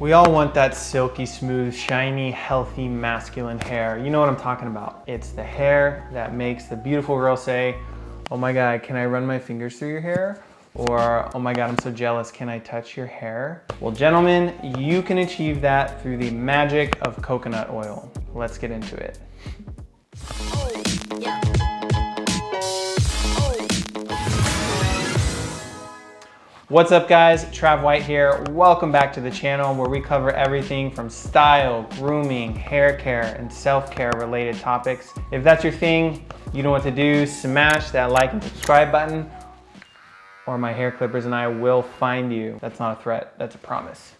We all want that silky smooth, shiny, healthy, masculine hair. You know what I'm talking about. It's the hair that makes the beautiful girl say, oh my God, can I run my fingers through your hair? Or, oh my God, I'm so jealous, can I touch your hair? Well, gentlemen, you can achieve that through the magic of coconut oil. Let's get into it. What's up guys, Trav White here. Welcome back to the channel where we cover everything from style, grooming, hair care, and self-care related topics. If that's your thing, you know what to do. Smash that like and subscribe button, or my hair clippers and I will find you. That's not a threat, that's a promise.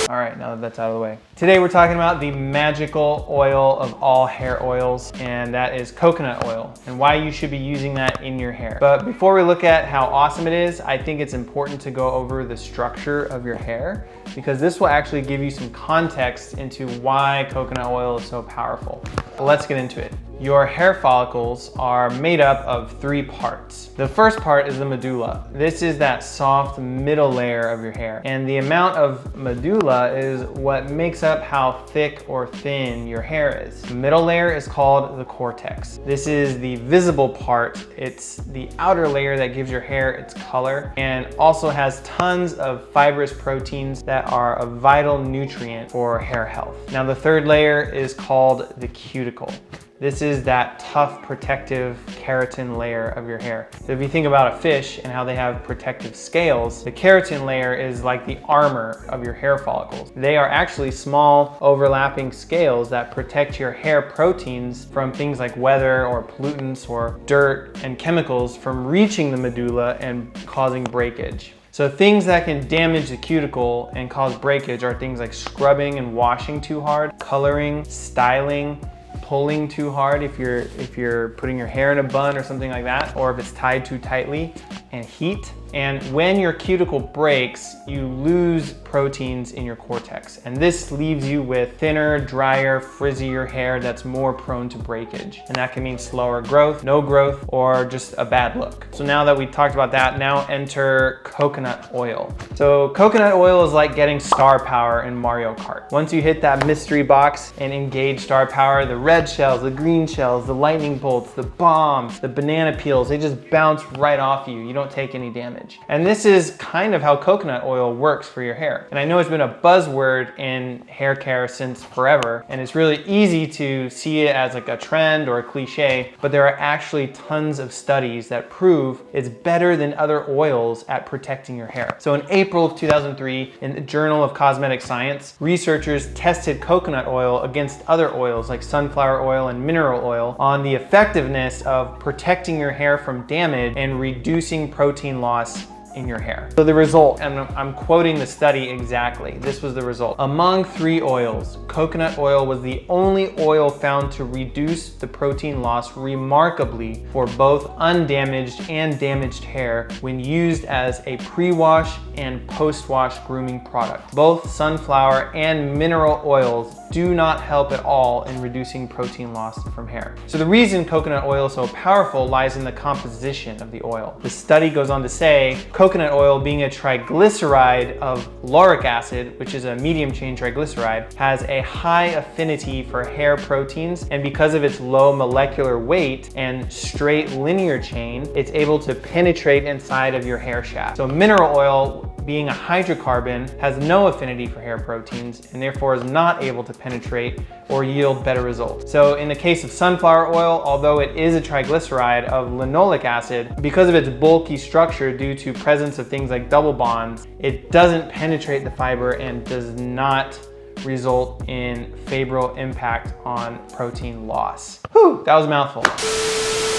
All right, now that that's out of the way. Today we're talking about the magical oil of all hair oils, and that is coconut oil, and why you should be using that in your hair. But before we look at how awesome it is, I think it's important to go over the structure of your hair, because this will actually give you some context into why coconut oil is so powerful. Let's get into it. Your hair follicles are made up of 3 parts. The first part is the medulla. This is that soft middle layer of your hair. And the amount of medulla is what makes up how thick or thin your hair is. The middle layer is called the cortex. This is the visible part. It's the outer layer that gives your hair its color and also has tons of fibrous proteins that are a vital nutrient for hair health. Now the third layer is called the cuticle. This is that tough protective keratin layer of your hair. So if you think about a fish and how they have protective scales, the keratin layer is like the armor of your hair follicles. They are actually small overlapping scales that protect your hair proteins from things like weather or pollutants or dirt and chemicals from reaching the medulla and causing breakage. So things that can damage the cuticle and cause breakage are things like scrubbing and washing too hard, coloring, styling, pulling too hard if you're putting your hair in a bun or something like that, or if it's tied too tightly, and heat. And when your cuticle breaks, you lose proteins in your cortex. And this leaves you with thinner, drier, frizzier hair that's more prone to breakage. And that can mean slower growth, no growth, or just a bad look. So now that we talked about that, now enter coconut oil. So coconut oil is like getting star power in Mario Kart. Once you hit that mystery box and engage star power, the red shells, the green shells, the lightning bolts, the bombs, the banana peels, they just bounce right off you. You don't take any damage. And this is kind of how coconut oil works for your hair. And I know it's been a buzzword in hair care since forever, and it's really easy to see it as like a trend or a cliche, but there are actually tons of studies that prove it's better than other oils at protecting your hair. So in April of 2003, in the Journal of Cosmetic Science, researchers tested coconut oil against other oils like sunflower oil and mineral oil on the effectiveness of protecting your hair from damage and reducing protein loss in your hair. So the result, and I'm quoting the study exactly, this was the result. Among 3 oils, coconut oil was the only oil found to reduce the protein loss remarkably for both undamaged and damaged hair when used as a pre-wash and post-wash grooming product. Both sunflower and mineral oils do not help at all in reducing protein loss from hair. So the reason coconut oil is so powerful lies in the composition of the oil. The study goes on to say, coconut oil being a triglyceride of lauric acid, which is a medium chain triglyceride, has a high affinity for hair proteins, and because of its low molecular weight and straight linear chain, it's able to penetrate inside of your hair shaft. So mineral oil, being a hydrocarbon, has no affinity for hair proteins and therefore is not able to penetrate or yield better results. So in the case of sunflower oil, although it is a triglyceride of linoleic acid, because of its bulky structure due to presence of things like double bonds, it doesn't penetrate the fiber and does not result in favorable impact on protein loss. Whew, that was a mouthful.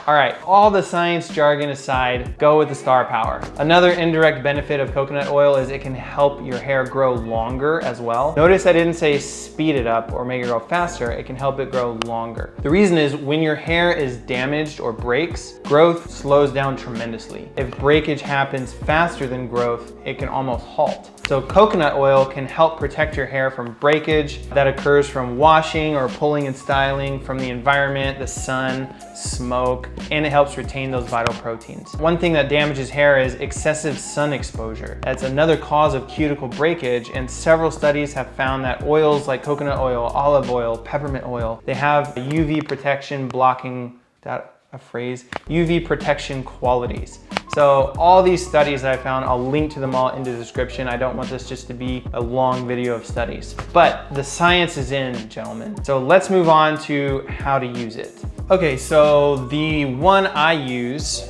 All right, all the science jargon aside, go with the star power. Another indirect benefit of coconut oil is it can help your hair grow longer as well. Notice I didn't say speed it up or make it grow faster, it can help it grow longer. The reason is when your hair is damaged or breaks, growth slows down tremendously. If breakage happens faster than growth, it can almost halt. So coconut oil can help protect your hair from breakage that occurs from washing or pulling and styling, from the environment, the sun, smoke, and it helps retain those vital proteins. One thing that damages hair is excessive sun exposure. That's another cause of cuticle breakage, and several studies have found that oils like coconut oil, olive oil, peppermint oil, they have UV protection blocking, UV protection qualities. So all these studies that I found, I'll link to them all in the description. I don't want this just to be a long video of studies, but the science is in, gentlemen. So let's move on to how to use it. Okay, so the one I use,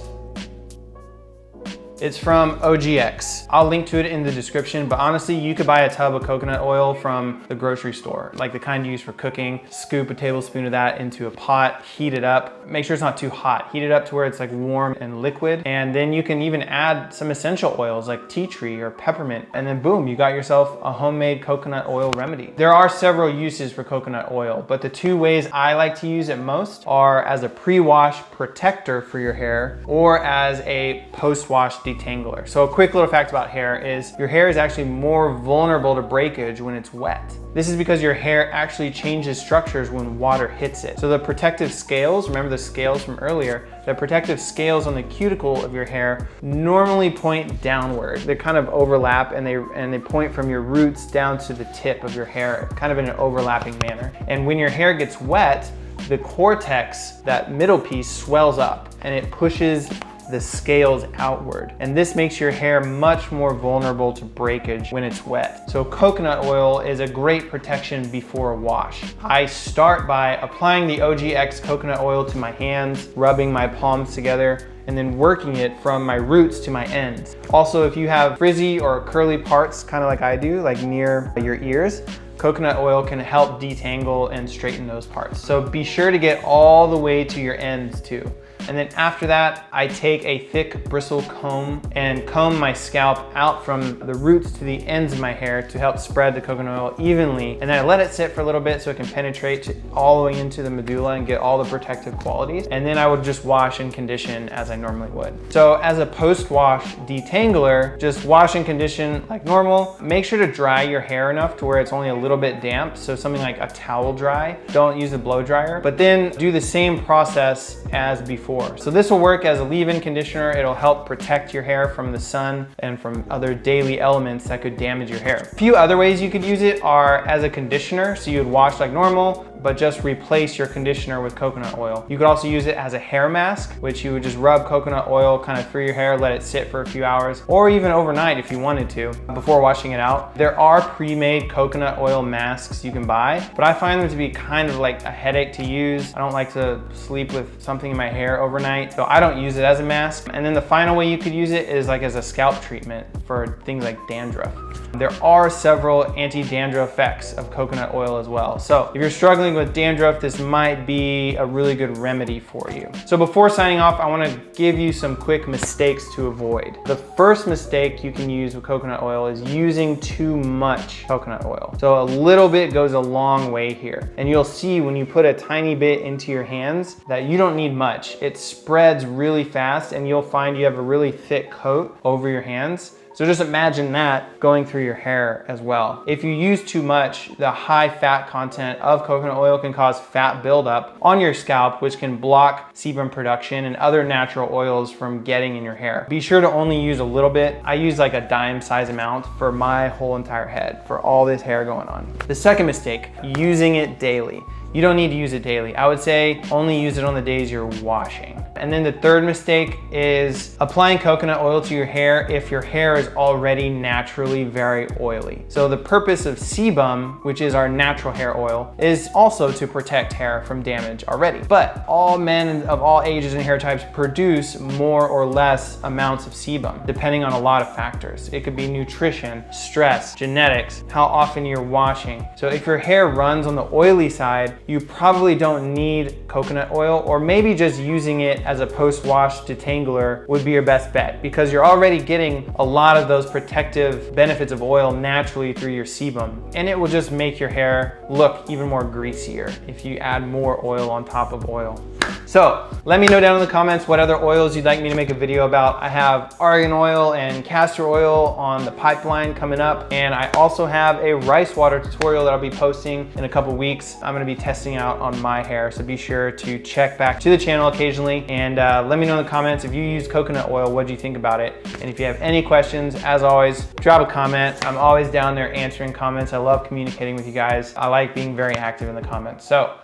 it's from OGX. I'll link to it in the description, but honestly, you could buy a tub of coconut oil from the grocery store, like the kind you use for cooking. Scoop a tablespoon of that into a pot, heat it up. Make sure it's not too hot. Heat it up to where it's like warm and liquid. And then you can even add some essential oils like tea tree or peppermint. And then boom, you got yourself a homemade coconut oil remedy. There are several uses for coconut oil, but the two ways I like to use it most are as a pre-wash protector for your hair or as a post-wash detangler. So a quick little fact about hair is your hair is actually more vulnerable to breakage when it's wet. This is because your hair actually changes structures when water hits it. So the protective scales, remember the scales from earlier, the protective scales on the cuticle of your hair normally point downward. They kind of overlap and they point from your roots down to the tip of your hair, kind of in an overlapping manner. And when your hair gets wet, the cortex, that middle piece, swells up and it pushes the scales outward. And this makes your hair much more vulnerable to breakage when it's wet. So coconut oil is a great protection before a wash. I start by applying the OGX coconut oil to my hands, rubbing my palms together, and then working it from my roots to my ends. Also, if you have frizzy or curly parts, kind of like I do, like near your ears, coconut oil can help detangle and straighten those parts. So be sure to get all the way to your ends too. And then after that, I take a thick bristle comb and comb my scalp out from the roots to the ends of my hair to help spread the coconut oil evenly. And then I let it sit for a little bit so it can penetrate all the way into the medulla and get all the protective qualities. And then I would just wash and condition as I normally would. So as a post-wash detangler, just wash and condition like normal. Make sure to dry your hair enough to where it's only a little bit damp. So something like a towel dry. Don't use a blow dryer, but then do the same process as before. So this will work as a leave-in conditioner. It'll help protect your hair from the sun and from other daily elements that could damage your hair. A few other ways you could use it are as a conditioner. So you would wash like normal, but just replace your conditioner with coconut oil. You could also use it as a hair mask, which you would just rub coconut oil kind of through your hair, let it sit for a few hours, or even overnight if you wanted to, before washing it out. There are pre-made coconut oil masks you can buy, but I find them to be kind of like a headache to use. I don't like to sleep with something in my hair overnight, so I don't use it as a mask. And then the final way you could use it is like as a scalp treatment for things like dandruff. There are several anti-dandruff effects of coconut oil as well. So if you're struggling with dandruff, this might be a really good remedy for you. So before signing off, I want to give you some quick mistakes to avoid. The first mistake you can use with coconut oil is using too much coconut oil. So a little bit goes a long way here. And you'll see when you put a tiny bit into your hands that you don't need much. It spreads really fast and you'll find you have a really thick coat over your hands. So just imagine that going through your hair as well. If you use too much, the high fat content of coconut oil can cause fat buildup on your scalp, which can block sebum production and other natural oils from getting in your hair. Be sure to only use a little bit. I use like a dime size amount for my whole entire head for all this hair going on. The second mistake, using it daily. You don't need to use it daily. I would say only use it on the days you're washing. And then the third mistake is applying coconut oil to your hair if your hair is already naturally very oily. So the purpose of sebum, which is our natural hair oil, is also to protect hair from damage already. But all men of all ages and hair types produce more or less amounts of sebum, depending on a lot of factors. It could be nutrition, stress, genetics, how often you're washing. So if your hair runs on the oily side, you probably don't need coconut oil, or maybe just using it as a post-wash detangler would be your best bet, because you're already getting a lot of those protective benefits of oil naturally through your sebum, and it will just make your hair look even more greasier if you add more oil on top of oil. So let me know down in the comments what other oils you'd like me to make a video about. I have argan oil and castor oil on the pipeline coming up, and I also have a rice water tutorial that I'll be posting in a couple weeks. I'm gonna be testing out on my hair, so be sure to check back to the channel occasionally, and let me know in the comments if you use coconut oil, what do you think about it? And if you have any questions, as always, drop a comment. I'm always down there answering comments. I love communicating with you guys. I like being very active in the comments. So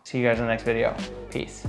see you guys in the next video. Peace.